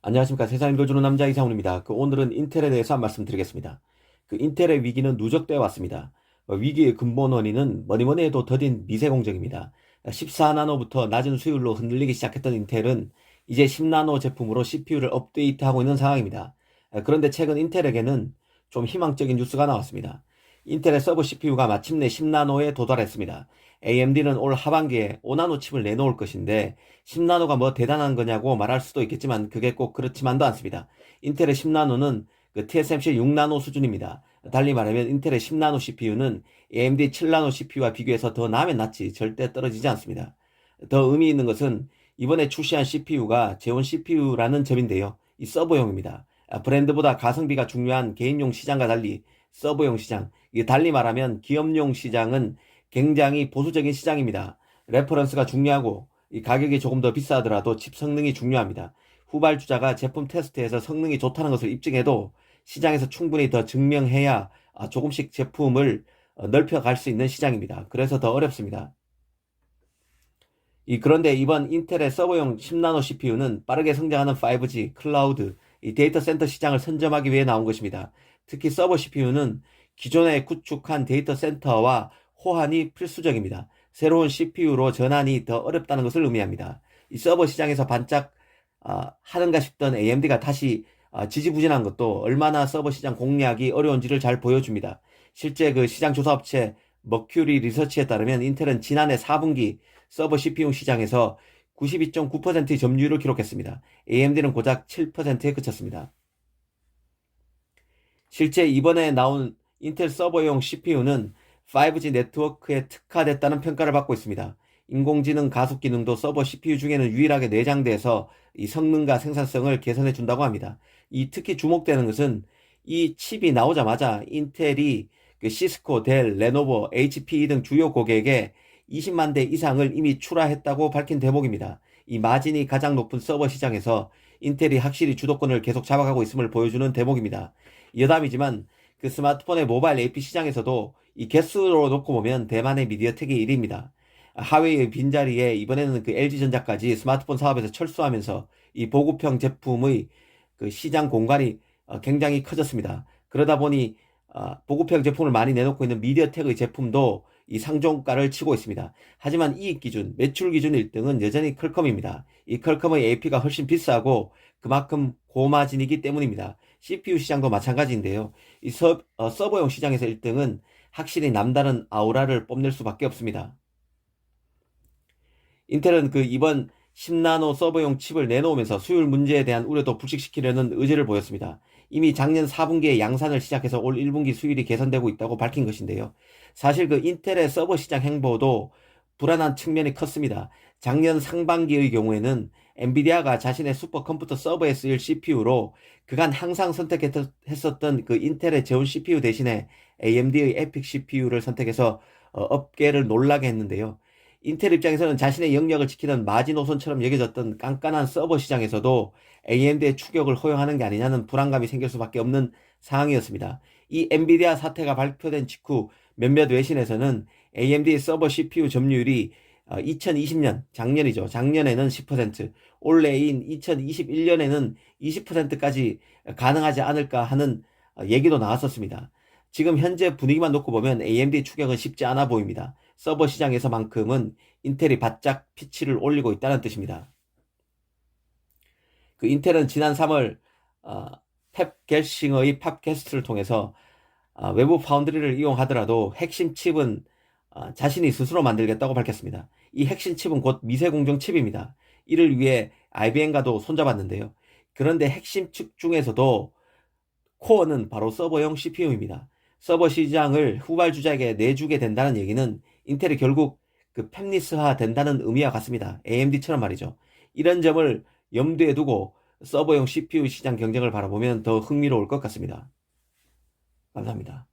안녕하십니까. 세상 읽어주는 남자 이상훈입니다. 오늘은 인텔에 대해서 한 말씀 드리겠습니다. 인텔의 위기는 누적되어 왔습니다. 위기의 근본 원인은 뭐니뭐니 해도 더딘 미세 공정입니다. 14나노부터 낮은 수율로 흔들리기 시작했던 인텔은 이제 10나노 제품으로 CPU를 업데이트하고 있는 상황입니다. 그런데 최근 인텔에게는 좀 희망적인 뉴스가 나왔습니다. 인텔의 서버 CPU가 마침내 10나노에 도달했습니다. AMD는 올 하반기에 5나노 칩을 내놓을 것인데 10나노가 뭐 대단한 거냐고 말할 수도 있겠지만 그게 꼭 그렇지만도 않습니다. 인텔의 10나노는 TSMC 6나노 수준입니다. 달리 말하면 인텔의 10나노 CPU는 AMD 7나노 CPU와 비교해서 더 나으면 낫지 절대 떨어지지 않습니다. 더 의미 있는 것은 이번에 출시한 CPU가 재원 CPU라는 점인데요. 이 서버용입니다. 브랜드보다 가성비가 중요한 개인용 시장과 달리 서버용 시장, 달리 말하면 기업용 시장은 굉장히 보수적인 시장입니다. 레퍼런스가 중요하고 이 가격이 조금 더 비싸더라도 칩 성능이 중요합니다. 후발주자가 제품 테스트에서 성능이 좋다는 것을 입증해도 시장에서 충분히 더 증명해야 조금씩 제품을 넓혀갈 수 있는 시장입니다. 그래서 더 어렵습니다. 그런데 이번 인텔의 서버용 10나노 CPU는 빠르게 성장하는 5G, 클라우드, 이 데이터 센터 시장을 선점하기 위해 나온 것입니다. 특히 서버 CPU는 기존에 구축한 데이터 센터와 호환이 필수적입니다. 새로운 CPU로 전환이 더 어렵다는 것을 의미합니다. 이 서버 시장에서 반짝 하는가 싶던 AMD가 다시 지지부진한 것도 얼마나 서버 시장 공략이 어려운지를 잘 보여줍니다. 실제 그 시장 조사 업체 머큐리 리서치에 따르면 인텔은 지난해 4분기 서버 CPU 시장에서 92.9%의 점유율을 기록했습니다. AMD는 고작 7%에 그쳤습니다. 실제 이번에 나온 인텔 서버용 CPU는 5G 네트워크에 특화됐다는 평가를 받고 있습니다. 인공지능 가속 기능도 서버 CPU 중에는 유일하게 내장돼서 이 성능과 생산성을 개선해 준다고 합니다. 특히 주목되는 것은 이 칩이 나오자마자 인텔이 시스코, 델, 레노버, HP 등 주요 고객에 20만 대 이상을 이미 출하했다고 밝힌 대목입니다. 이 마진이 가장 높은 서버 시장에서 인텔이 확실히 주도권을 계속 잡아가고 있음을 보여주는 대목입니다. 여담이지만 스마트폰의 모바일 AP 시장에서도 이 개수로 놓고 보면 대만의 미디어텍이 1위입니다. 하웨이의 빈자리에 이번에는 LG전자까지 스마트폰 사업에서 철수하면서 이 보급형 제품의 시장 공간이 굉장히 커졌습니다. 그러다 보니 보급형 제품을 많이 내놓고 있는 미디어텍의 제품도 이 상종가를 치고 있습니다. 하지만 이익 기준, 매출 기준 1등은 여전히 퀄컴입니다. 이 퀄컴의 AP가 훨씬 비싸고 그만큼 고마진이기 때문입니다. CPU 시장도 마찬가지인데요. 서버용 시장에서 1등은 확실히 남다른 아우라를 뽐낼 수밖에 없습니다. 인텔은 이번 10나노 서버용 칩을 내놓으면서 수율 문제에 대한 우려도 불식시키려는 의지를 보였습니다. 이미 작년 4분기에 양산을 시작해서 올 1분기 수율이 개선되고 있다고 밝힌 것인데요. 사실 인텔의 서버 시장 행보도 불안한 측면이 컸습니다. 작년 상반기의 경우에는 엔비디아가 자신의 슈퍼컴퓨터 서버에 쓰일 CPU로 그간 항상 선택했었던 인텔의 재원 CPU 대신에 AMD의 에픽 CPU를 선택해서 업계를 놀라게 했는데요. 인텔 입장에서는 자신의 영역을 지키던 마지노선처럼 여겨졌던 깐깐한 서버 시장에서도 AMD의 추격을 허용하는 게 아니냐는 불안감이 생길 수밖에 없는 상황이었습니다. 이 엔비디아 사태가 발표된 직후 몇몇 외신에서는 AMD 서버 CPU 점유율이 2020년, 작년이죠. 작년에는 10%, 올해인 2021년에는 20%까지 가능하지 않을까 하는 얘기도 나왔었습니다. 지금 현재 분위기만 놓고 보면 AMD 추격은 쉽지 않아 보입니다. 서버 시장에서만큼은 인텔이 바짝 피치를 올리고 있다는 뜻입니다. 인텔은 지난 3월 펩 겔싱의 팟캐스트를 통해서 외부 파운드리를 이용하더라도 핵심 칩은 자신이 스스로 만들겠다고 밝혔습니다. 이 핵심 칩은 곧 미세공정 칩입니다. 이를 위해 IBM과도 손잡았는데요. 그런데 핵심 칩 중에서도 코어는 바로 서버용 CPU입니다. 서버 시장을 후발주자에게 내주게 된다는 얘기는 인텔이 결국 팹리스화 된다는 의미와 같습니다. AMD처럼 말이죠. 이런 점을 염두에 두고 서버용 CPU 시장 경쟁을 바라보면 더 흥미로울 것 같습니다. 감사합니다.